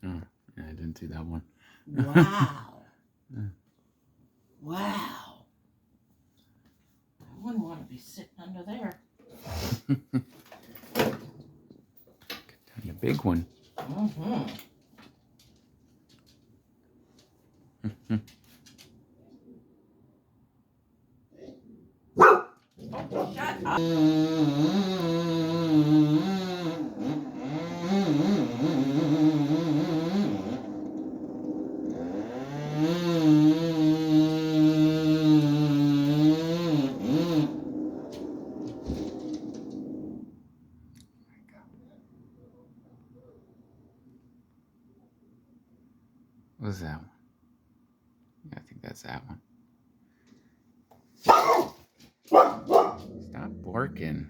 Oh, yeah, I didn't see that one. Wow. Wow. I wouldn't want to be sitting under there. A big one. Mm-hmm. Oh, shut up. What was that one? Yeah, I think that's that one. Stop barking.